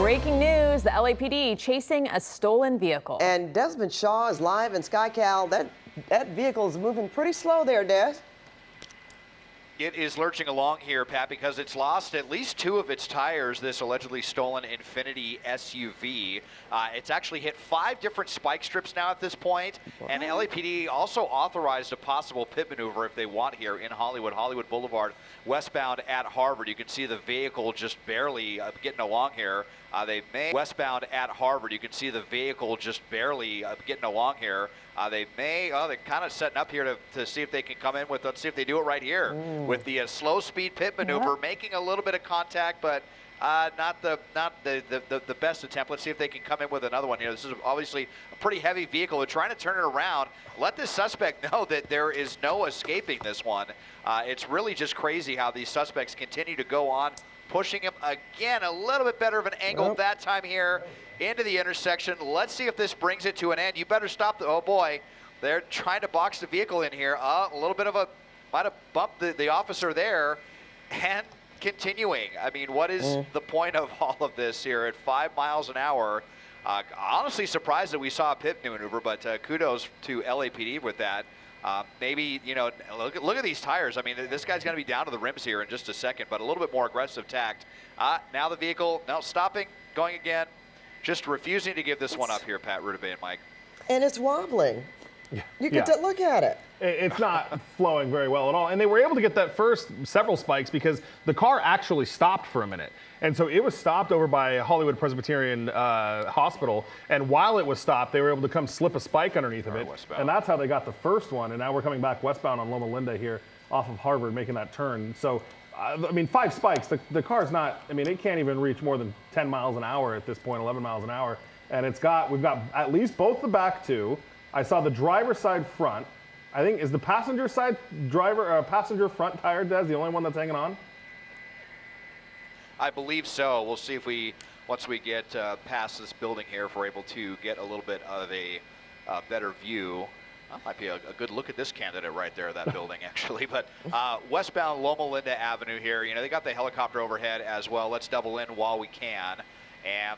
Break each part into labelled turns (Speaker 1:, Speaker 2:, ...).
Speaker 1: Breaking news, the LAPD chasing a stolen vehicle.
Speaker 2: And Desmond Shaw is live in SkyCal. That vehicle is moving pretty slow there, Des.
Speaker 3: It is lurching along here, Pat, because it's lost at least 2 of its tires, this allegedly stolen Infiniti SUV. It's actually hit 5 different spike strips now at this point, and LAPD also authorized a possible pit maneuver if they want here in Hollywood Boulevard, westbound at Harvard. You can see the vehicle just barely getting along here. They may westbound at Harvard. You can see the vehicle just barely getting along here. They're kind of setting up here to see if they can come in with, let's see if they do it right here with the slow speed pit maneuver, making a little bit of contact, but not the best attempt. Let's see if they can come in with another one. You know, this is obviously a pretty heavy vehicle. They're trying to turn it around. Let this suspect know that there is no escaping this one. It's really just crazy how these suspects continue to go on, pushing him again, a little bit better of an angle that time here into the intersection. Let's see if this brings it to an end. You better stop oh boy, they're trying to box the vehicle in here. A little bit of a, might have bumped the officer there, and continuing. I mean, what is the point of all of this here at 5 miles an hour? Honestly surprised that we saw a pit maneuver, but kudos to LAPD with that. Maybe, you know, look at these tires. I mean, this guy's going to be down to the rims here in just a second, but a little bit more aggressive tact. Now the vehicle, now stopping, going again, just refusing to give this one up here, Pat Rudabay and Mike.
Speaker 2: And it's wobbling. You can look at it.
Speaker 4: It's not flowing very well at all. And they were able to get that first several spikes because the car actually stopped for a minute. And so it was stopped over by Hollywood Presbyterian Hospital. And while it was stopped, they were able to come slip a spike underneath of it. And that's how they got the first one. And now we're coming back westbound on Loma Linda here off of Harvard, making that turn. So, I mean, 5 spikes. The car's not, I mean, it can't even reach more than 10 miles an hour at this point, 11 miles an hour. And we've got at least both the back 2. I saw the driver's side front. I think, is the passenger side passenger front tire, Des, the only one that's hanging on?
Speaker 3: I believe so. We'll see if once we get past this building here, if we're able to get a little bit of a better view. That might be a good look at this candidate right there, that building actually. But westbound Loma Linda Avenue here, you know, they got the helicopter overhead as well. Let's double in while we can. And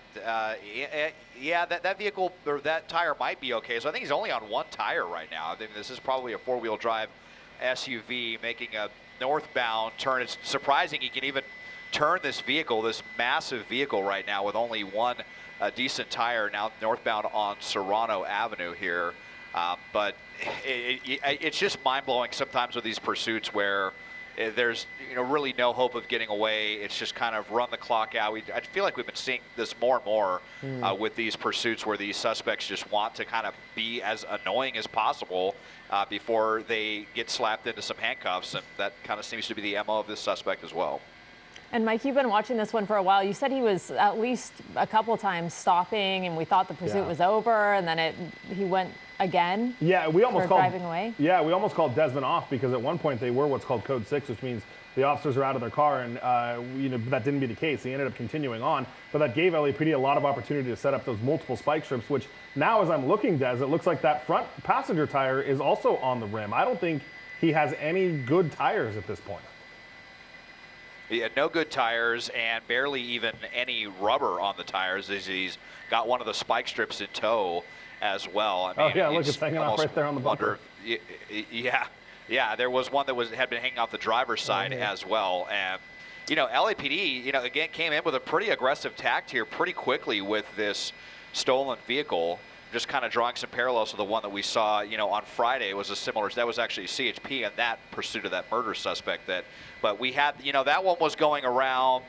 Speaker 3: yeah, that vehicle, or that tire might be okay. So I think he's only on 1 tire right now. I think this is probably a 4-wheel drive SUV making a northbound turn. It's surprising he can even turn this vehicle, this massive vehicle right now, with only 1 decent tire now northbound on Serrano Avenue here. But it's just mind-blowing sometimes with these pursuits where there's, you know, really no hope of getting away. It's just kind of run the clock out. I feel like we've been seeing this more and more with these pursuits where these suspects just want to kind of be as annoying as possible before they get slapped into some handcuffs, and that kind of seems to be the MO of this suspect as well.
Speaker 1: And Mike, you've been watching this one for a while. You said he was at least a couple times stopping, and we thought the pursuit was over, and then he went again. Yeah, we almost called driving away.
Speaker 4: Yeah, we almost called Desmond off because at one point they were what's called code 6, which means the officers are out of their car, and you know, that didn't be the case. They ended up continuing on, but that gave LAPD a lot of opportunity to set up those multiple spike strips. Which now, as I'm looking, Des, it looks like that front passenger tire is also on the rim. I don't think he has any good tires at this point.
Speaker 3: He had no good tires and barely even any rubber on the tires, as he's got one of the spike strips in tow as well. I mean,
Speaker 4: oh yeah, look, it's hanging off right there on the bumper.
Speaker 3: Yeah, there was one that had been hanging off the driver's side as well. And you know, LAPD, you know, again came in with a pretty aggressive tact here pretty quickly with this stolen vehicle. Just kind of drawing some parallels to the one that we saw, you know, on Friday. It was a similar, that was actually CHP and that pursuit of that murder suspect. But we had, you know, that one was going around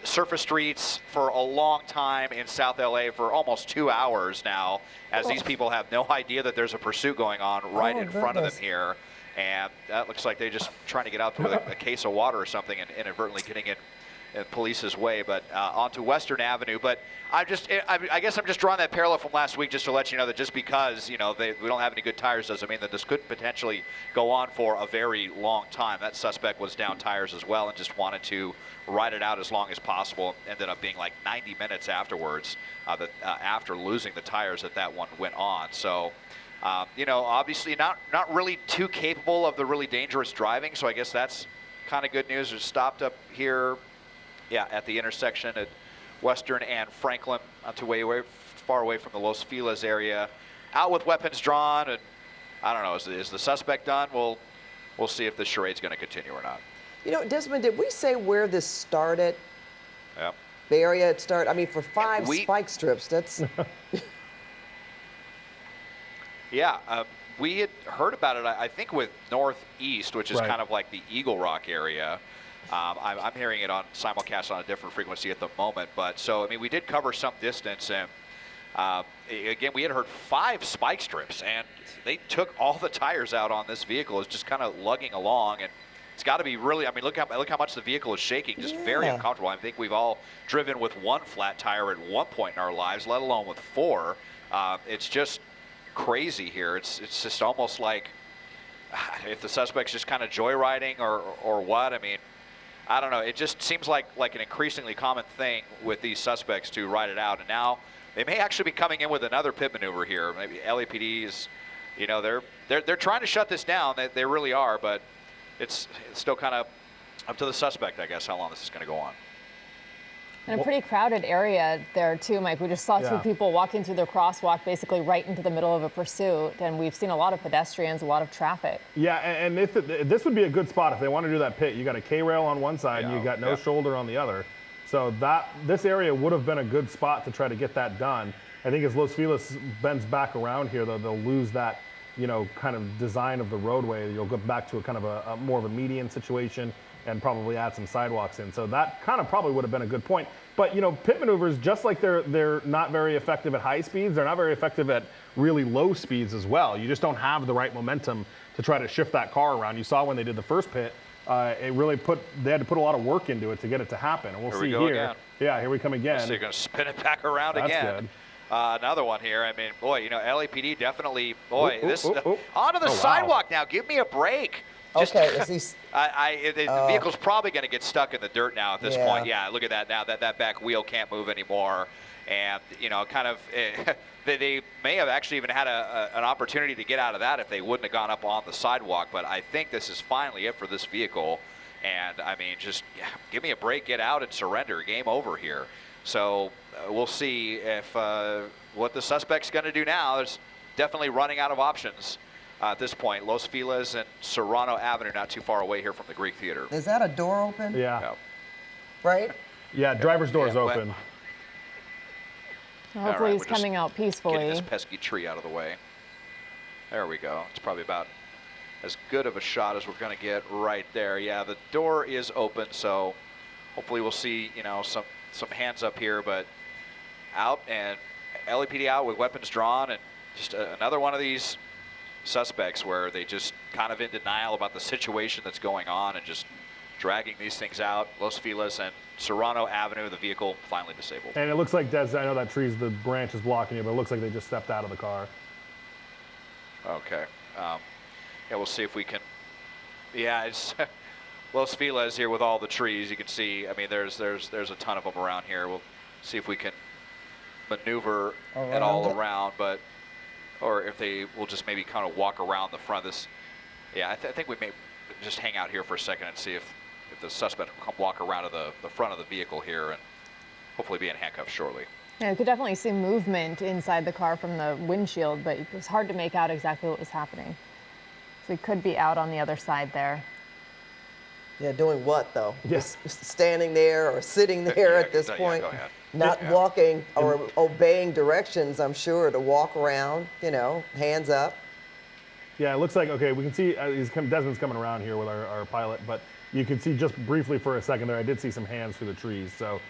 Speaker 3: surface streets for a long time in South LA for almost 2 hours now, as these people have no idea that there's a pursuit going on right in front of them here. And that looks like they're just trying to get out with a case of water or something and inadvertently getting in police's way, but onto Western Avenue. But I guess I'm just drawing that parallel from last week just to let you know that just because, you know, we don't have any good tires doesn't mean that this could potentially go on for a very long time. That suspect was down tires as well and just wanted to ride it out as long as possible. Ended up being like 90 minutes afterwards, after losing the tires, that one went on. So, you know, obviously not really too capable of the really dangerous driving. So I guess that's kind of good news. It's stopped up here. Yeah, at the intersection at Western and Franklin, not too far away from the Los Feliz area. Out with weapons drawn, and I don't know, is the suspect done? We'll see if the charade's going to continue or not.
Speaker 2: You know, Desmond, did we say where this started?
Speaker 3: Yep.
Speaker 2: The area it started? I mean, for 5 spike strips, that's...
Speaker 3: Yeah, we had heard about it, I think, with Northeast, which is kind of like the Eagle Rock area. I'm hearing it on simulcast on a different frequency at the moment. But so, I mean, we did cover some distance. And again, we had heard 5 spike strips, and they took all the tires out on this vehicle. It's just kind of lugging along. And it's got to be really, I mean, look how much the vehicle is shaking, just very uncomfortable. I think we've all driven with 1 flat tire at one point in our lives, let alone with 4. It's just crazy here. It's just almost like if the suspect's just kind of joyriding or what. I mean, I don't know. It just seems like an increasingly common thing with these suspects to ride it out. And now they may actually be coming in with another pit maneuver here. Maybe LAPD's, you know, they're trying to shut this down. They really are, but it's still kind of up to the suspect, I guess, how long this is going to go on.
Speaker 1: And a pretty crowded area there too, Mike. We just saw 2 people walking through the crosswalk, basically right into the middle of a pursuit, and we've seen a lot of pedestrians, a lot of traffic. Yeah,
Speaker 4: and this would be a good spot if they want to do that pit. You got a K-rail on one side, and you got no shoulder on the other. So this area would have been a good spot to try to get that done. I think as Los Feliz bends back around here, though, they'll lose that, you know, kind of design of the roadway. You'll go back to a kind of a more of a median situation and probably add some sidewalks in. So that kind of probably would have been a good point. But, you know, pit maneuvers, just like they're not very effective at high speeds, they're not very effective at really low speeds as well. You just don't have the right momentum to try to shift that car around. You saw when they did the first pit, they had to put a lot of work into it to get it to happen. And we'll see here. Again. Yeah, here we come again.
Speaker 3: So you're going to spin it back around again.
Speaker 4: That's good.
Speaker 3: Another one here. I mean, boy, you know, LAPD definitely, boy, onto the sidewalk now. Give me a break. Just,
Speaker 2: okay, the
Speaker 3: vehicle's probably going to get stuck in the dirt now at this point. Yeah, look at that now. That back wheel can't move anymore. And, you know, kind of, they may have actually even had an opportunity to get out of that if they wouldn't have gone up on the sidewalk. But I think this is finally it for this vehicle. And, I mean, just give me a break, get out, and surrender. Game over here. So we'll see if what the suspect's going to do now. There's definitely running out of options. At this point, Los Feliz and Serrano Avenue, not too far away here from the Greek Theater.
Speaker 2: Is that a door open?
Speaker 4: Yeah.
Speaker 2: Right?
Speaker 4: Yeah, driver's door is open.
Speaker 1: So hopefully he's coming out peacefully.
Speaker 3: Getting this pesky tree out of the way. There we go. It's probably about as good of a shot as we're going to get right there. Yeah, the door is open, so hopefully we'll see, you know, some hands up here, but out, and LAPD out with weapons drawn, and just another one of these suspects where they just kind of in denial about the situation that's going on and just dragging these things out. Los Feliz and Serrano Avenue, the vehicle finally disabled.
Speaker 4: And it looks like, Des, I know that the branch is blocking you, but it looks like they just stepped out of the car.
Speaker 3: Okay. Yeah, we'll see if we can. Yeah, it's Los Feliz here with all the trees. You can see, I mean, there's a ton of them around here. We'll see if we can maneuver it all around, but or if they will just maybe kind of walk around the front of this. Yeah, I think we may just hang out here for a second and see if the suspect will come walk around to the front of the vehicle here and hopefully be in handcuffs shortly.
Speaker 1: Yeah, you could definitely see movement inside the car from the windshield, but it was hard to make out exactly what was happening. So he could be out on the other side there.
Speaker 2: Yeah, doing what, though?
Speaker 4: Yes.
Speaker 2: Just standing there or sitting there at this point. Not walking or obeying directions, I'm sure, to walk around, you know, hands up.
Speaker 4: Yeah, it looks like, okay, we can see Desmond's coming around here with our pilot, but you can see just briefly for a second there, I did see some hands through the trees. So,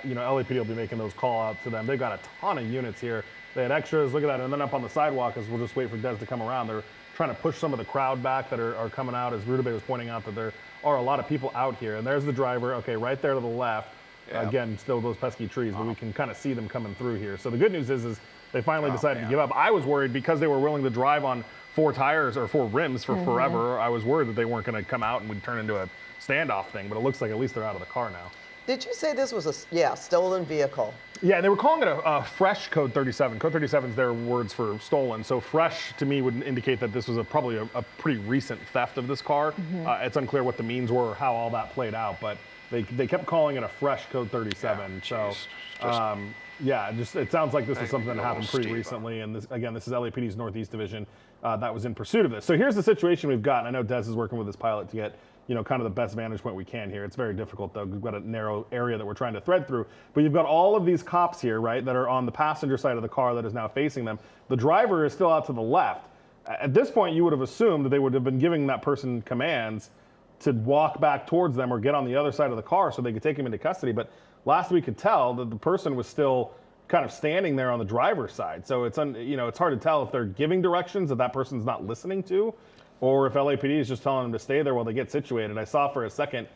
Speaker 4: you know, LAPD will be making those call outs to them. They've got a ton of units here. They had extras, look at that, and then up on the sidewalk, as we'll just wait for Des to come around, they're trying to push some of the crowd back that are coming out, as Rudabeh was pointing out, that there are a lot of people out here. And there's the driver, okay, right there to the left. Yeah. Again, still those pesky trees, but we can kind of see them coming through here. So the good news is they finally decided to give up. I was worried because they were willing to drive on 4 tires or 4 rims for forever. I was worried that they weren't going to come out and would turn into a standoff thing, but it looks like at least they're out of the car now.
Speaker 2: Did you say this was a stolen vehicle?
Speaker 4: Yeah, they were calling it a fresh Code 37. Code 37 is their words for stolen. So fresh to me would indicate that this was probably a pretty recent theft of this car. It's unclear what the means were or how all that played out, but They kept calling it a fresh code 37.
Speaker 3: Yeah,
Speaker 4: so, yeah, it sounds like this is something that happened pretty recently. And this is LAPD's Northeast Division that was in pursuit of this. So here's the situation we've got. I know Des is working with his pilot to get kind of the best vantage point we can here. It's very difficult, though. We've got a narrow area that we're trying to thread through. But you've got all of these cops here, right, that are on the passenger side of the car that is now facing them. The driver is still out to the left. At this point, you would have assumed that they would have been giving that person commands to walk back towards them or get on the other side of the car so they could take him into custody. But last we could tell that the person was still kind of standing there on the driver's side. So it's it's hard to tell if they're giving directions that person's not listening to, or if LAPD is just telling them to stay there while they get situated. I saw for a second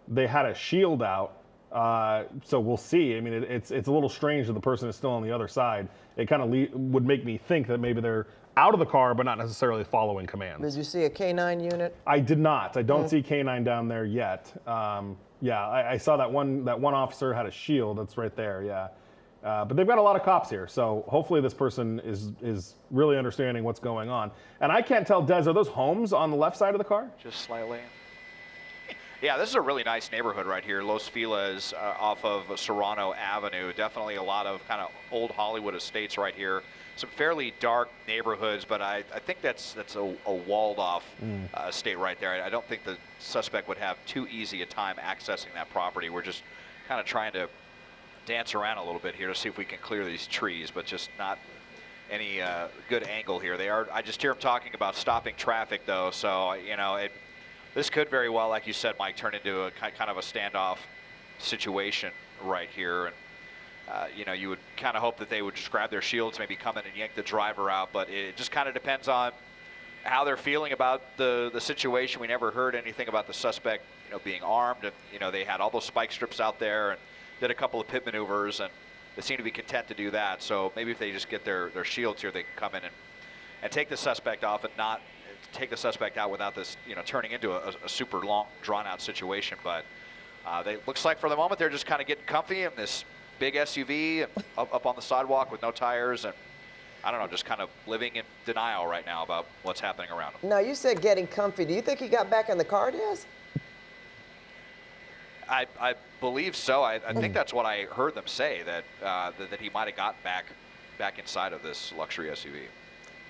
Speaker 4: they had a shield out, so we'll see. I mean, it's a little strange that the person is still on the other side. It kind of would make me think that maybe they're out of the car, but not necessarily following commands.
Speaker 2: Did you see a K9 unit?
Speaker 4: I did not. I don't see K9 down there yet. Yeah, I saw that one officer had a shield. That's right there. Yeah. But they've got a lot of cops here, so hopefully this person is really understanding what's going on. And I can't tell, Des, are those homes on the left side of the car?
Speaker 3: Just slightly. Yeah, this is a really nice neighborhood right here. Los Feliz off of Serrano Avenue. Definitely a lot of kind of old Hollywood estates right here. Some fairly dark neighborhoods, but I think that's a walled off estate right there. I don't think the suspect would have too easy a time accessing that property. We're just kind of trying to dance around a little bit here to see if we can clear these trees, but just not any good angle here. I just hear them talking about stopping traffic, though, so this could very well, like you said, Mike, turn into a kind of a standoff situation right here. And you would kind of hope that they would just grab their shields, maybe come in and yank the driver out, but it just kind of depends on how they're feeling about the situation. We never heard anything about the suspect, being armed, and they had all those spike strips out there and did a couple of pit maneuvers, and they seem to be content to do that. So maybe if they just get their shields here, they can come in and take the suspect off and not take the suspect out without this, turning into a super long, drawn-out situation. But looks like for the moment they're just kind of getting comfy in this big SUV and up on the sidewalk with no tires, and I don't know, just kind of living in denial right now about what's happening around them.
Speaker 2: Now, you said getting comfy. Do you think he got back in the car, Des?
Speaker 3: I believe so. I think that's what I heard them say, that he might have gotten back inside of this luxury SUV.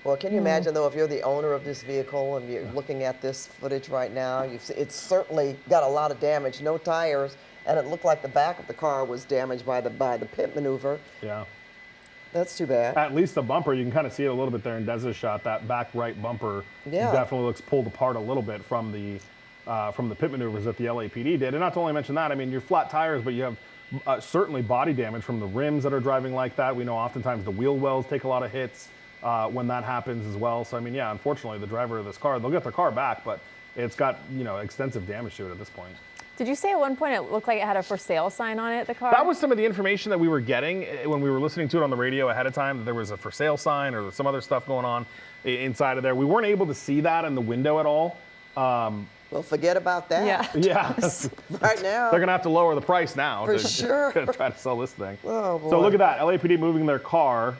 Speaker 2: Well, can you imagine, though, if you're the owner of this vehicle and you're looking at this footage right now, it's certainly got a lot of damage, no tires, and it looked like the back of the car was damaged by the pit maneuver.
Speaker 4: Yeah.
Speaker 2: That's too bad.
Speaker 4: At least the bumper, you can kind of see it a little bit there in Des's shot. That back right bumper definitely looks pulled apart a little bit from the pit maneuvers that the LAPD did. And not to only mention that, I mean, you're flat tires, but you have certainly body damage from the rims that are driving like that. We know oftentimes the wheel wells take a lot of hits when that happens as well. So, I mean, yeah, unfortunately, the driver of this car, they'll get their car back, but it's got, extensive damage to it at this point.
Speaker 1: Did you say at one point it looked like it had a for sale sign on it, the car?
Speaker 4: That was some of the information that we were getting when we were listening to it on the radio ahead of time, that there was a for sale sign or some other stuff going on inside of there. We weren't able to see that in the window at all.
Speaker 2: Well, forget about that.
Speaker 4: Yeah.
Speaker 2: Right now.
Speaker 4: They're going to have to lower the price now.
Speaker 2: For sure.
Speaker 4: To try to sell this thing.
Speaker 2: Oh, boy.
Speaker 4: So look at that. LAPD moving their car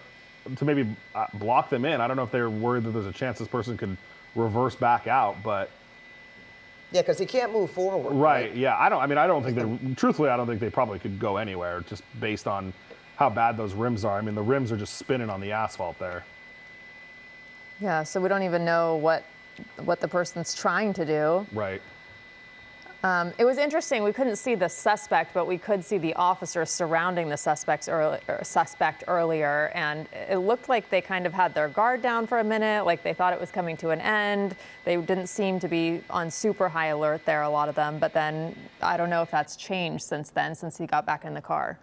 Speaker 4: to maybe block them in. I don't know if they're worried that there's a chance this person could reverse back out, but.
Speaker 2: Yeah, because he can't move forward.
Speaker 4: Right. Yeah. I don't think they probably could go anywhere just based on how bad those rims are. I mean, the rims are just spinning on the asphalt there.
Speaker 1: Yeah. So we don't even know what the person's trying to do.
Speaker 4: Right.
Speaker 1: It was interesting. We couldn't see the suspect, but we could see the officers surrounding the suspect earlier, and it looked like they kind of had their guard down for a minute, like they thought it was coming to an end. They didn't seem to be on super high alert there, a lot of them, but then I don't know if that's changed since then, since he got back in the car.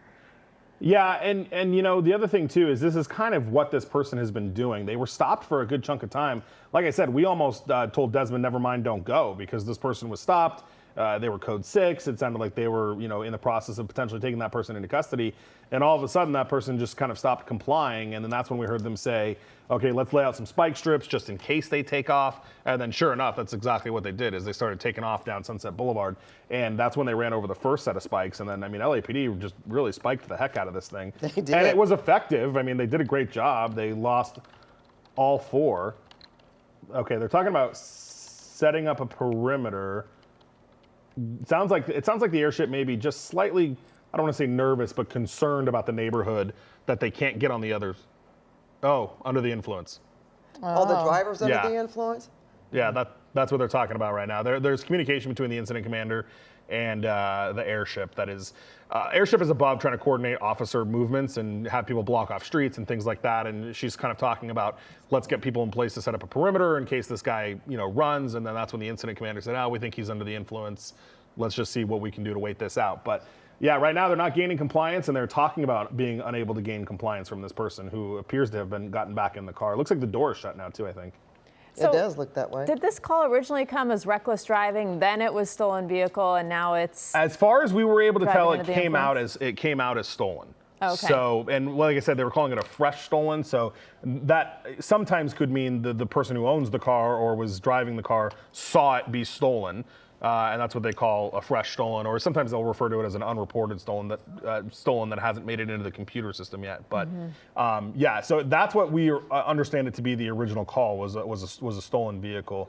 Speaker 4: Yeah, and the other thing too is this is kind of what this person has been doing. They were stopped for a good chunk of time. Like I said, we almost told Desmond, never mind, don't go, because this person was stopped. They were code 6. It sounded like they were, in the process of potentially taking that person into custody. And all of a sudden, that person just kind of stopped complying. And then that's when we heard them say, okay, let's lay out some spike strips just in case they take off. And then sure enough, that's exactly what they did, is they started taking off down Sunset Boulevard. And that's when they ran over the first set of spikes. And then, LAPD just really spiked the heck out of this thing.
Speaker 2: They did.
Speaker 4: And it was effective. I mean, they did a great job. They lost all 4. Okay, they're talking about setting up a perimeter. it sounds like the airship may be just slightly, I don't want to say nervous, but concerned about the neighborhood that they can't get on the others. Oh, under the influence.
Speaker 2: Oh, the driver's under
Speaker 4: Yeah.
Speaker 2: the influence?
Speaker 4: Yeah, that's what they're talking about right now. There's communication between the incident commander and the airship. That is, airship is above trying to coordinate officer movements and have people block off streets and things like that. And she's kind of talking about, let's get people in place to set up a perimeter in case this guy, runs. And then that's when the incident commander said, we think he's under the influence. Let's just see what we can do to wait this out. But yeah, right now they're not gaining compliance, and they're talking about being unable to gain compliance from this person who appears to have been gotten back in the car. It looks like the door is shut now too, I think.
Speaker 2: It does look that way.
Speaker 1: Did this call originally come as reckless driving, then it was stolen vehicle, and now it's...
Speaker 4: As far as we were able to tell,
Speaker 1: Driving
Speaker 4: it came out as stolen.
Speaker 1: Okay.
Speaker 4: So, and like I said, they were calling it a fresh stolen. So that sometimes could mean the person who owns the car or was driving the car saw it be stolen. And that's what they call a fresh stolen, or sometimes they'll refer to it as an unreported stolen that hasn't made it into the computer system yet. But yeah, so that's what we understand it to be. The original call was a stolen vehicle.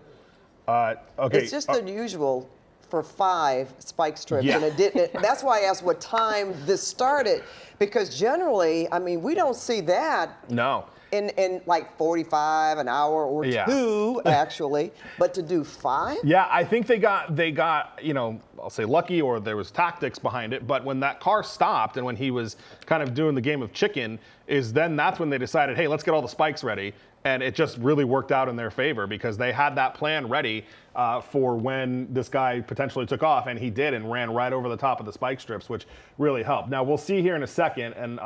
Speaker 4: Okay,
Speaker 2: It's just unusual for 5 spike strips,
Speaker 4: Yeah.
Speaker 2: and it didn't. That's why I asked what time this started, because generally, I mean, we don't see that.
Speaker 4: No.
Speaker 2: In like 45, an hour or
Speaker 4: Yeah.
Speaker 2: 2, actually, but to do 5?
Speaker 4: Yeah, I think they got, I'll say lucky, or there was tactics behind it. But when that car stopped and when he was kind of doing the game of chicken, that's when they decided, hey, let's get all the spikes ready. And it just really worked out in their favor because they had that plan ready for when this guy potentially took off, and he did, and ran right over the top of the spike strips, which really helped. Now, we'll see here in a second, and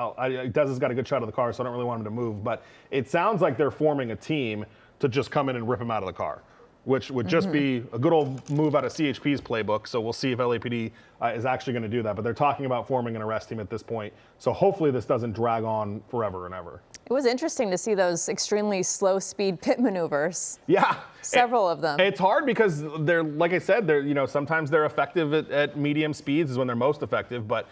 Speaker 4: Des has got a good shot of the car, so I don't really want him to move, but it sounds like they're forming a team to just come in and rip him out of the car, which would just be a good old move out of CHP's playbook. So we'll see if LAPD is actually going to do that. But they're talking about forming an arrest team at this point. So hopefully this doesn't drag on forever and ever.
Speaker 1: It was interesting to see those extremely slow speed pit maneuvers.
Speaker 4: Yeah.
Speaker 1: Several of them.
Speaker 4: It's hard because they're, like I said, sometimes they're effective at medium speeds is when they're most effective. But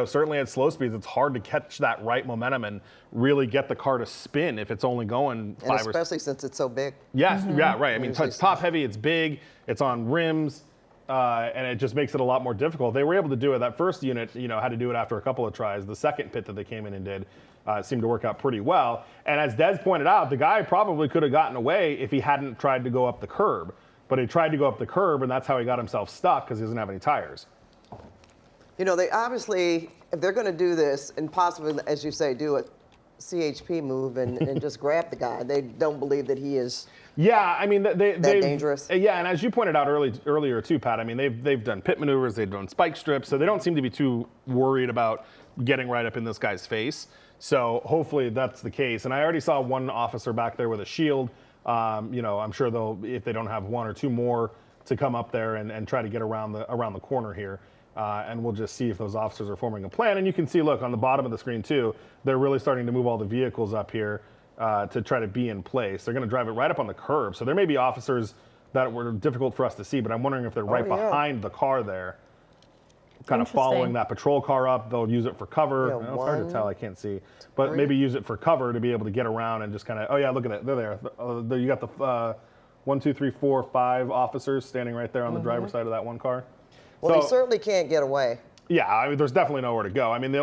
Speaker 4: certainly at slow speeds, it's hard to catch that right momentum and really get the car to spin if it's only going 5
Speaker 2: And especially since it's so big.
Speaker 4: Yes, yeah, right. I mean, it's top heavy, it's big, it's on rims, and it just makes it a lot more difficult. They were able to do it. That first unit, had to do it after a couple of tries. The second pit that they came in and did seemed to work out pretty well. And as Des pointed out, the guy probably could have gotten away if he hadn't tried to go up the curb. But he tried to go up the curb, and that's how he got himself stuck because he doesn't have any tires.
Speaker 2: They obviously, if they're going to do this and possibly, as you say, do a CHP move and just grab the guy, they don't believe that he is.
Speaker 4: Yeah, I mean, they're
Speaker 2: dangerous.
Speaker 4: Yeah, and as you pointed out earlier too, Pat. I mean, they've done pit maneuvers, they've done spike strips, so they don't seem to be too worried about getting right up in this guy's face. So hopefully that's the case. And I already saw one officer back there with a shield. I'm sure they'll, if they don't have 1 or 2 more, to come up there and try to get around the corner here. And we'll just see if those officers are forming a plan. And you can see, look, on the bottom of the screen too, they're really starting to move all the vehicles up here to try to be in place. They're going to drive it right up on the curb. So there may be officers that were difficult for us to see, but I'm wondering if they're right behind the car there, kind of following that patrol car up. They'll use it for cover.
Speaker 2: Yeah,
Speaker 4: It's hard to tell, I can't see. But maybe use it for cover to be able to get around and just kind of, oh yeah, look at that, they're there. You got the 1, 2, 3, 4, 5 officers standing right there on the driver's side of that one car.
Speaker 2: Well, he certainly can't get away.
Speaker 4: Yeah, I mean, there's definitely nowhere to go. I mean,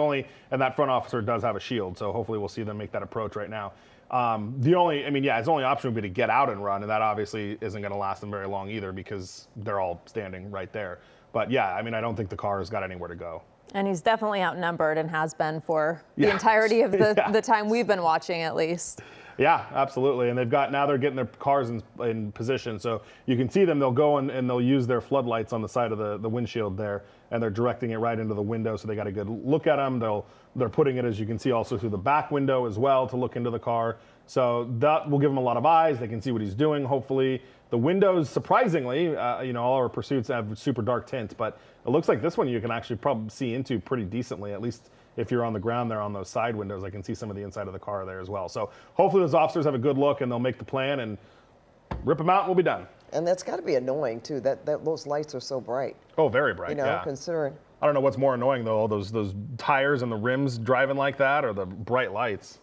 Speaker 4: and that front officer does have a shield, so hopefully we'll see them make that approach right now. His only option would be to get out and run, and that obviously isn't going to last them very long either because they're all standing right there. But yeah, I mean, I don't think the car has got anywhere to go.
Speaker 1: And he's definitely outnumbered and has been for the entirety of the time we've been watching, at least.
Speaker 4: Yeah, absolutely. And now they're getting their cars in position. So you can see them, they'll go and they'll use their floodlights on the side of the windshield there, and they're directing it right into the window. So they got a good look at them. They're putting it, as you can see, also through the back window as well to look into the car. So that will give them a lot of eyes. They can see what he's doing, hopefully. The windows, surprisingly, all our pursuits have super dark tints, but it looks like this one you can actually probably see into pretty decently, at least if you're on the ground there on those side windows. I can see some of the inside of the car there as well. So hopefully those officers have a good look and they'll make the plan and rip them out and we'll be done.
Speaker 2: And that's got to be annoying too, that those lights are so bright.
Speaker 4: Oh, very bright, yeah.
Speaker 2: Considering.
Speaker 4: I don't know what's more annoying though, all those tires and the rims driving like that, or the bright lights.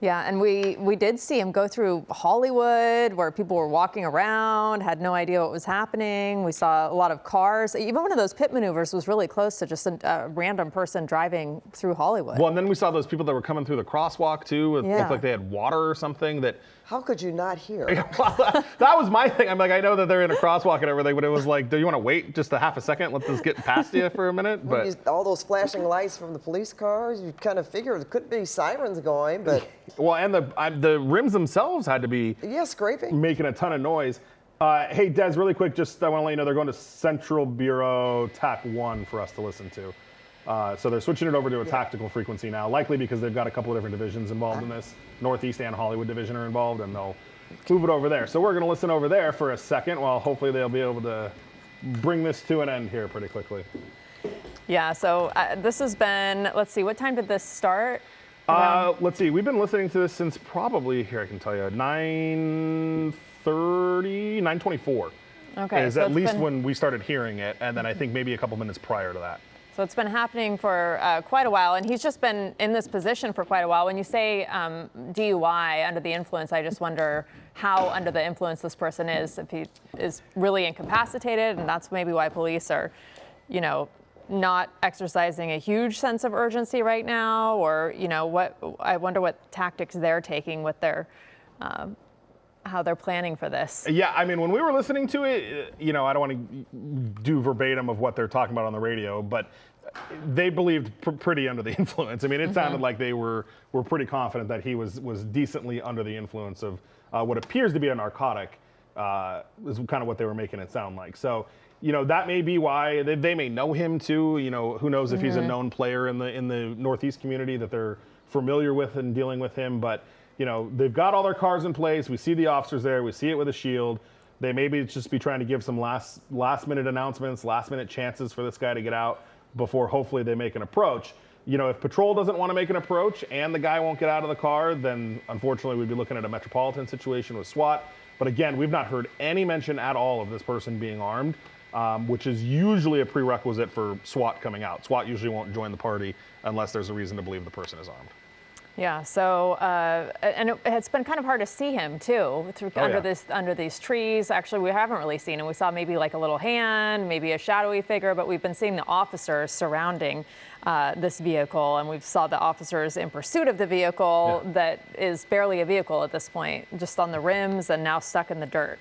Speaker 1: Yeah, and we did see him go through Hollywood where people were walking around, had no idea what was happening. We saw a lot of cars. Even one of those pit maneuvers was really close to just a random person driving through Hollywood.
Speaker 4: Well, and then we saw those people that were coming through the crosswalk too. It looked like they had water or something that.
Speaker 2: How could you not hear?
Speaker 4: That was my thing. I'm like, I know that they're in a crosswalk and everything, but it was like, do you want to wait just a half a second, let this get past you for a minute? But
Speaker 2: All those flashing lights from the police cars, you kind of figure there could be sirens going, but
Speaker 4: well, and the rims themselves had to be
Speaker 2: scraping,
Speaker 4: making a ton of noise. Hey, Des, really quick, just I want to let you know they're going to Central Bureau TAC 1 for us to listen to. So they're switching it over to a tactical frequency now, likely because they've got a couple of different divisions involved in this. Northeast and Hollywood division are involved, and they'll move it over there. So we're going to listen over there for a second while hopefully they'll be able to bring this to an end here pretty quickly. Yeah,
Speaker 1: so this has been, let's see, what time did this start?
Speaker 4: Let's see, we've been listening to this since probably, here I can tell you, 9:30, 9:24.
Speaker 1: Okay.
Speaker 4: Is at least when we started hearing it, and then I think maybe a couple minutes prior to that.
Speaker 1: So it's been happening for quite a while, and he's just been in this position for quite a while. When you say DUI, under the influence, I just wonder how under the influence this person is, if he is really incapacitated, and that's maybe why police are, not exercising a huge sense of urgency right now, or, I wonder what tactics they're taking with their, how they're planning for this.
Speaker 4: Yeah, I mean, when we were listening to it, I don't want to do verbatim of what they're talking about on the radio, but they believed pretty under the influence. I mean, it sounded like they were pretty confident that he was decently under the influence of what appears to be a narcotic, is kind of what they were making it sound like. So, that may be why they may know him too. Who knows if he's a known player in the Northeast community that they're familiar with and dealing with him, but they've got all their cars in place. We see the officers there. We see it with a shield. They maybe just be trying to give some last minute announcements, last minute chances for this guy to get out before hopefully they make an approach. If patrol doesn't want to make an approach and the guy won't get out of the car, then unfortunately we'd be looking at a metropolitan situation with SWAT. But again, we've not heard any mention at all of this person being armed, which is usually a prerequisite for SWAT coming out. SWAT usually won't join the party unless there's a reason to believe the person is armed.
Speaker 1: Yeah, so and it's been kind of hard to see him too under these trees. Actually, we haven't really seen him. We saw maybe like a little hand, maybe a shadowy figure, but we've been seeing the officers surrounding this vehicle, and we've saw the officers in pursuit of the vehicle that is barely a vehicle at this point, just on the rims and now stuck in the dirt.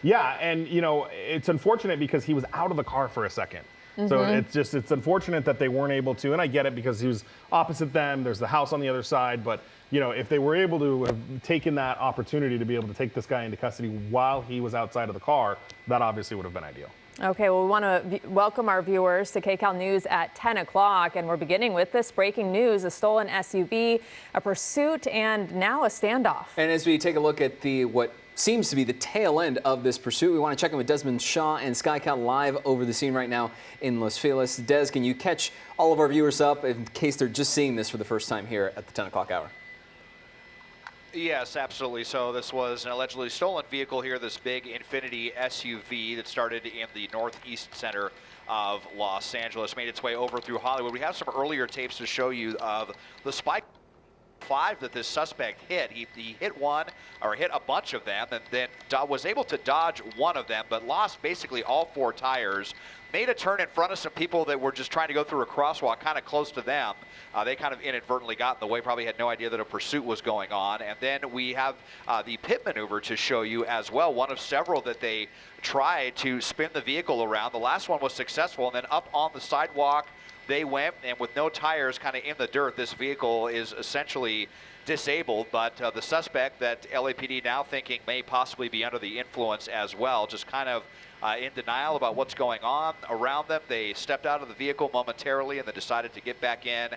Speaker 4: Yeah, and it's unfortunate because he was out of the car for a second. So it's unfortunate that they weren't able to, and I get it because he was opposite them. There's the house on the other side, but if they were able to have taken that opportunity to be able to take this guy into custody while he was outside of the car, that obviously would have been ideal.
Speaker 1: Okay, well, we want to welcome our viewers to KCAL News at 10 o'clock, and we're beginning with this breaking news: a stolen SUV, a pursuit, and now a standoff.
Speaker 5: And as we take a look at what seems to be the tail end of this pursuit, we want to check in with Desmond Shaw and SkyCal live over the scene right now in Los Feliz. Des, can you catch all of our viewers up in case they're just seeing this for the first time here at the 10 o'clock hour?
Speaker 3: Yes, absolutely. So this was an allegedly stolen vehicle here, this big Infiniti SUV that started in the northeast center of Los Angeles, made its way over through Hollywood. We have some earlier tapes to show you of the spike 5 that this suspect hit. He hit one, or hit a bunch of them, and then was able to dodge one of them, but lost basically all 4 tires. Made a turn in front of some people that were just trying to go through a crosswalk kind of close to them. They kind of inadvertently got in the way, probably had no idea that a pursuit was going on. And then we have the pit maneuver to show you as well, one of several that they tried to spin the vehicle around. The last one was successful, and then up on the sidewalk they went, and with no tires kind of in the dirt, this vehicle is essentially disabled. But the suspect that LAPD now thinking may possibly be under the influence as well, just kind of in denial about what's going on around them. They stepped out of the vehicle momentarily and then decided to get back in.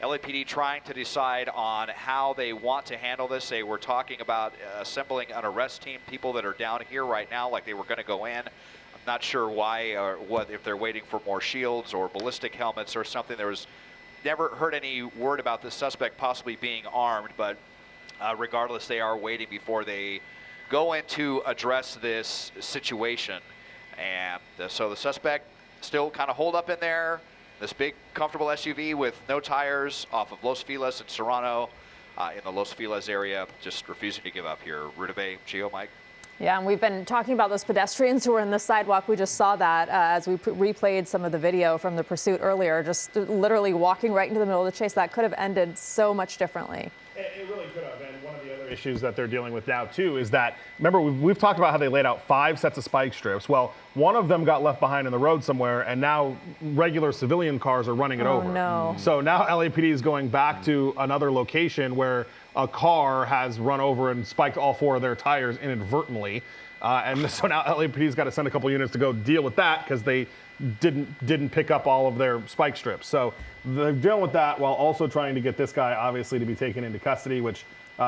Speaker 3: LAPD trying to decide on how they want to handle this. They were talking about assembling an arrest team, people that are down here right now, like they were going to go in. Not sure why or what, if they're waiting for more shields or ballistic helmets or something. There was never heard any word about the suspect possibly being armed, but regardless, they are waiting before they go in to address this situation. And so the suspect still kind of holed up in there, this big comfortable SUV with no tires off of Los Feliz and Serrano. in the Los Feliz area, just refusing to give up here. Rudabeh, Gio, Mike.
Speaker 1: Yeah, and we've been talking about those pedestrians who were in the sidewalk. We just saw that as we replayed some of the video from the pursuit earlier, just literally walking right into the middle of the chase. That could have ended so much differently.
Speaker 4: It really could have. And one of the other issues that they're dealing with now, too, is that, remember, we've talked about how they laid out 5 sets of spike strips. Well, one of them got left behind in the road somewhere, and now regular civilian cars are running it over.
Speaker 1: No.
Speaker 4: So now LAPD is going back to another location where a car has run over and spiked all 4 of their tires inadvertently. And so now LAPD's got to send a couple units to go deal with that because they didn't pick up all of their spike strips. So they're dealing with that while also trying to get this guy obviously to be taken into custody, which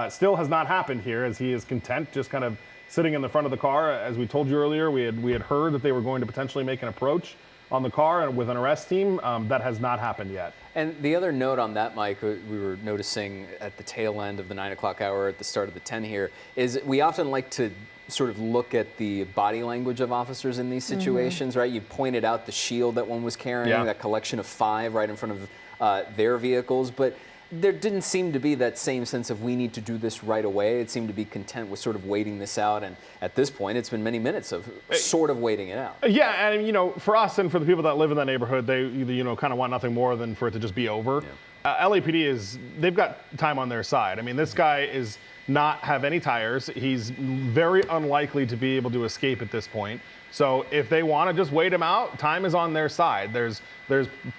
Speaker 4: still has not happened here, as he is content just kind of sitting in the front of the car. As we told you earlier, we had heard that they were going to potentially make an approach on the car and with an arrest team. That has not happened yet.
Speaker 5: And the other note on that, Mike, we were noticing at the tail end of the 9 o'clock hour at the start of the 10 here, is we often like to sort of look at the body language of officers in these situations, right? You pointed out the shield that one was carrying, that collection of 5 right in front of their vehicles, but there didn't seem to be that same sense of we need to do this right away. It seemed to be content with sort of waiting this out, and at this point, it's been many minutes of sort of waiting it out.
Speaker 4: Yeah, and for us and for the people that live in that neighborhood, they kind of want nothing more than for it to just be over. Yeah. LAPD they've got time on their side. I mean, this guy is not have any tires. He's very unlikely to be able to escape at this point. So if they want to just wait him out, time is on their side. There's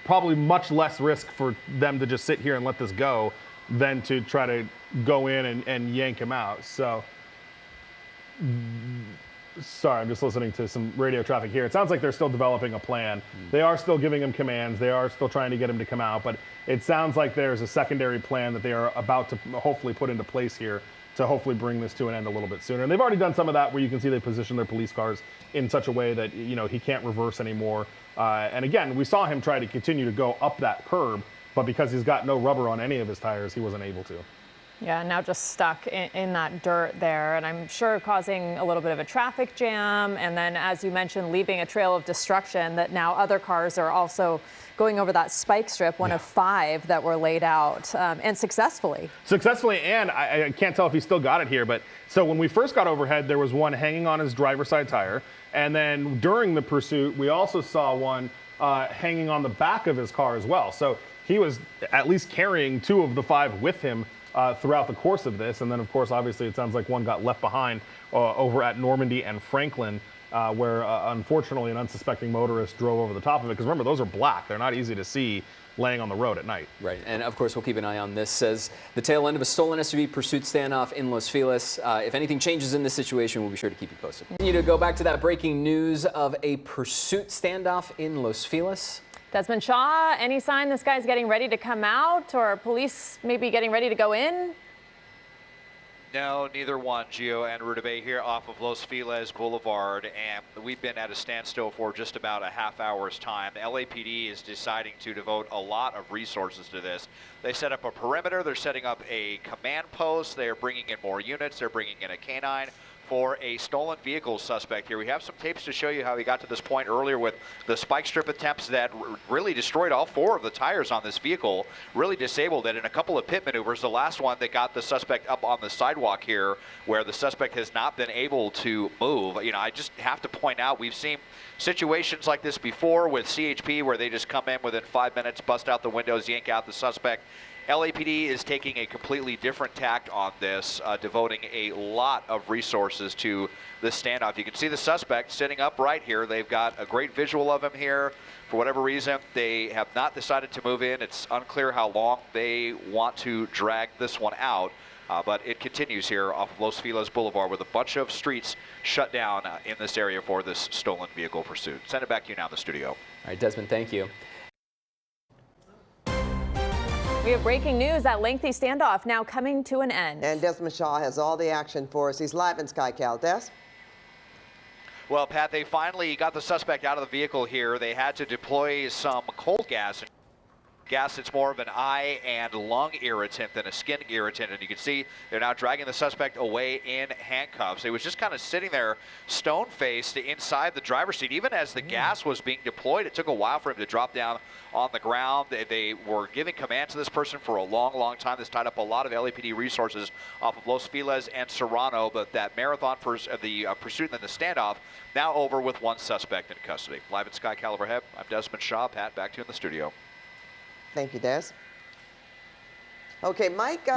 Speaker 4: probably much less risk for them to just sit here and let this go than to try to go in and yank him out. So, sorry, I'm just listening to some radio traffic here. It sounds like they're still developing a plan. They are still giving him commands. They are still trying to get him to come out, but it sounds like there's a secondary plan that they are about to hopefully put into place here to hopefully bring this to an end a little bit sooner. And they've already done some of that where you can see they position their police cars in such a way that, he can't reverse anymore. And again, we saw him try to continue to go up that curb, but because he's got no rubber on any of his tires, he wasn't able to.
Speaker 1: Yeah, now just stuck in that dirt there, and I'm sure causing a little bit of a traffic jam, and then, as you mentioned, leaving a trail of destruction that now other cars are also going over that spike strip, one of 5 that were laid out, and successfully. Successfully,
Speaker 4: and I can't tell if he still got it here, but so when we first got overhead, there was one hanging on his driver's side tire, and then during the pursuit, we also saw one hanging on the back of his car as well. So he was at least carrying 2 of the 5 with him throughout the course of this. And then, of course, obviously, it sounds like one got left behind over at Normandy and Franklin, where, unfortunately, an unsuspecting motorist drove over the top of it. Because remember, those are black. They're not easy to see laying on the road at night.
Speaker 5: Right, and of course, we'll keep an eye on this. Says the tail end of a stolen SUV pursuit standoff in Los Feliz. If anything changes in this situation, we'll be sure to keep you posted. You need to go back to that breaking news of a pursuit standoff in Los Feliz.
Speaker 1: Desmond Shaw, any sign this guy's getting ready to come out, or police maybe getting ready to go in?
Speaker 3: No, neither one, Gio and Rudabeh here off of Los Feliz Boulevard, and we've been at a standstill for just about a half hour's time. The LAPD is deciding to devote a lot of resources to this. They set up a perimeter, they're setting up a command post, they're bringing in more units, they're bringing in a canine for a stolen vehicle suspect here. We have some tapes to show you how he got to this point earlier with the spike strip attempts that really destroyed all 4 of the tires on this vehicle, really disabled it in a couple of pit maneuvers. The last one that got the suspect up on the sidewalk here where the suspect has not been able to move. I just have to point out, we've seen situations like this before with CHP where they just come in within 5 minutes, bust out the windows, yank out the suspect. LAPD is taking a completely different tact on this, devoting a lot of resources to this standoff. You can see the suspect sitting up right here. They've got a great visual of him here. For whatever reason, they have not decided to move in. It's unclear how long they want to drag this one out, but it continues here off of Los Feliz Boulevard with a bunch of streets shut down in this area for this stolen vehicle pursuit. Send it back to you now in the studio.
Speaker 5: All right, Desmond, thank you.
Speaker 1: We have breaking news. That lengthy standoff now coming to an end.
Speaker 2: And Desmond Shaw has all the action for us. He's live in SkyCal. Des?
Speaker 3: Well, Pat, they finally got the suspect out of the vehicle here. They had to deploy some cold gas gas, it's more of an eye and lung irritant than a skin irritant. And you can see they're now dragging the suspect away in handcuffs. He was just kind of sitting there stone-faced inside the driver's seat. Even as the gas was being deployed, it took a while for him to drop down on the ground. They were giving command to this person for a long, long time. This tied up a lot of LAPD resources off of Los Feliz and Serrano, but that marathon for the pursuit and then the standoff now over with one suspect in custody. Live at Sky Caliber Head, I'm Desmond Shaw. Pat, back to you in the studio.
Speaker 2: Thank you, Des. Okay, Mike,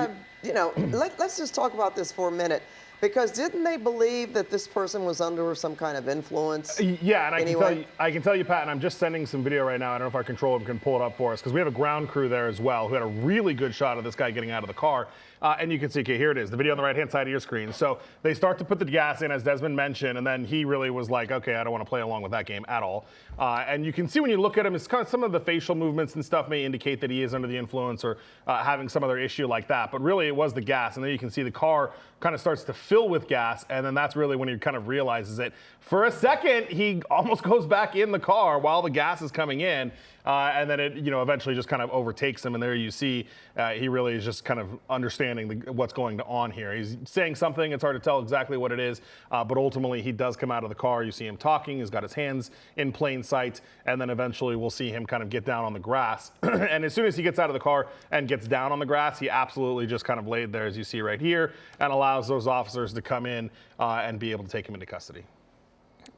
Speaker 2: you know, let's just talk about this for a minute. Because didn't they believe that this person was under some kind of influence?
Speaker 4: Yeah, and
Speaker 2: anyway?
Speaker 4: I can tell you, Pat, and I'm just sending some video right now. I don't know if our controller can pull it up for us, because we have a ground crew there as well who had a really good shot of this guy getting out of the car. And you can see, okay, here it is, the video on the right-hand side of your screen. So they start to put the gas in, as Desmond mentioned, and then he really was like, okay, I don't want to play along with that game at all. And you can see when you look at him, it's kind of some of the facial movements and stuff may indicate that he is under the influence or having some other issue like that. But really, it was the gas. And then you can see the car kind of starts to fill with gas, and then that's really when he kind of realizes it. For a second, he almost goes back in the car while the gas is coming in, and then it, you know, eventually just kind of overtakes him, and there you see he really is just kind of understanding what's going on here. He's saying something, it's hard to tell exactly what it is, but ultimately he does come out of the car. You see him talking, he's got his hands in plain sight, and then eventually we'll see him kind of get down on the grass. And as soon as he gets out of the car and gets down on the grass, he absolutely just kind of laid there, as you see right here, and allows those officers to come in and be able to take him into custody.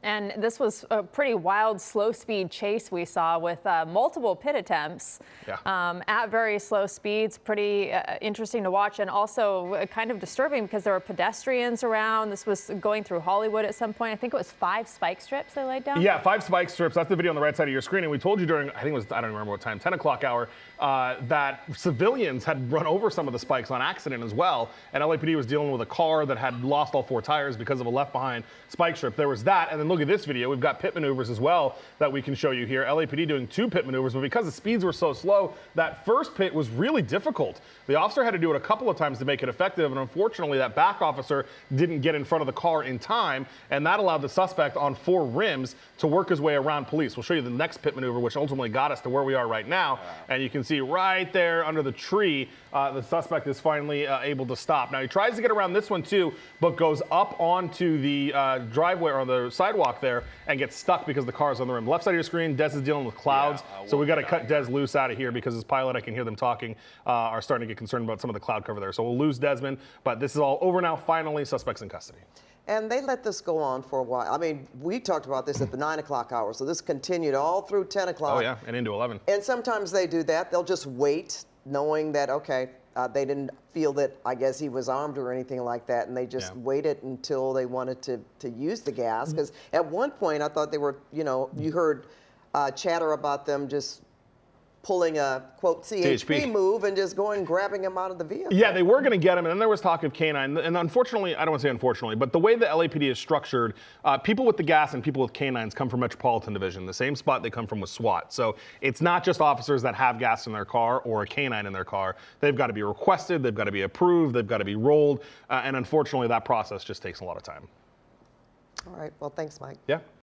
Speaker 1: And this was a pretty wild, slow-speed chase we saw with multiple pit attempts at very slow speeds. Pretty interesting to watch, and also kind of disturbing because there were pedestrians around. This was going through Hollywood at some point. I think it was 5 spike strips they laid down.
Speaker 4: Yeah, 5 spike strips. That's the video on the right side of your screen. And we told you during, I think it was, I don't remember what time, 10 o'clock hour, that civilians had run over some of the spikes on accident as well. And LAPD was dealing with a car that had lost all 4 tires because of a left-behind spike strip. There was that, and then look at this video. We've got pit maneuvers as well that we can show you here. LAPD doing 2 pit maneuvers, but because the speeds were so slow, that first pit was really difficult. The officer had to do it a couple of times to make it effective, and unfortunately that back officer didn't get in front of the car in time, and that allowed the suspect on 4 rims to work his way around police. We'll show you the next pit maneuver, which ultimately got us to where we are right now, and you can see right there under the tree, the suspect is finally able to stop. Now he tries to get around this one too, but goes up onto the driveway or the sidewalk there and gets stuck because the car is on the rim. Left side of your screen, Des is dealing with clouds, so we got to cut Des loose out of here because his pilot, I can hear them talking, are starting to get concerned about some of the cloud cover there. So we'll lose Desmond, but this is all over now. Finally, suspects in custody.
Speaker 2: And they let this go on for a while. I mean, we talked about this at the 9 o'clock hour, so this continued all through 10 o'clock.
Speaker 4: Oh yeah, and into 11.
Speaker 2: And sometimes they do that. They'll just wait, knowing that, okay, they didn't feel that, I guess, he was armed or anything like that, and they just waited until they wanted to use the gas. Because at one point, I thought they were, you know, you heard chatter about them just pulling a, quote, CHP move and just going grabbing him out of the vehicle.
Speaker 4: Yeah, they were going to get him, and then there was talk of canine. And unfortunately, I don't want to say unfortunately, but the way the LAPD is structured, people with the gas and people with canines come from Metropolitan Division. The same spot they come from with SWAT. So it's not just officers that have gas in their car or a canine in their car. They've got to be requested, they've got to be approved, they've got to be rolled, and unfortunately that process just takes a lot of time.
Speaker 2: All right, well, thanks, Mike.
Speaker 4: Yeah.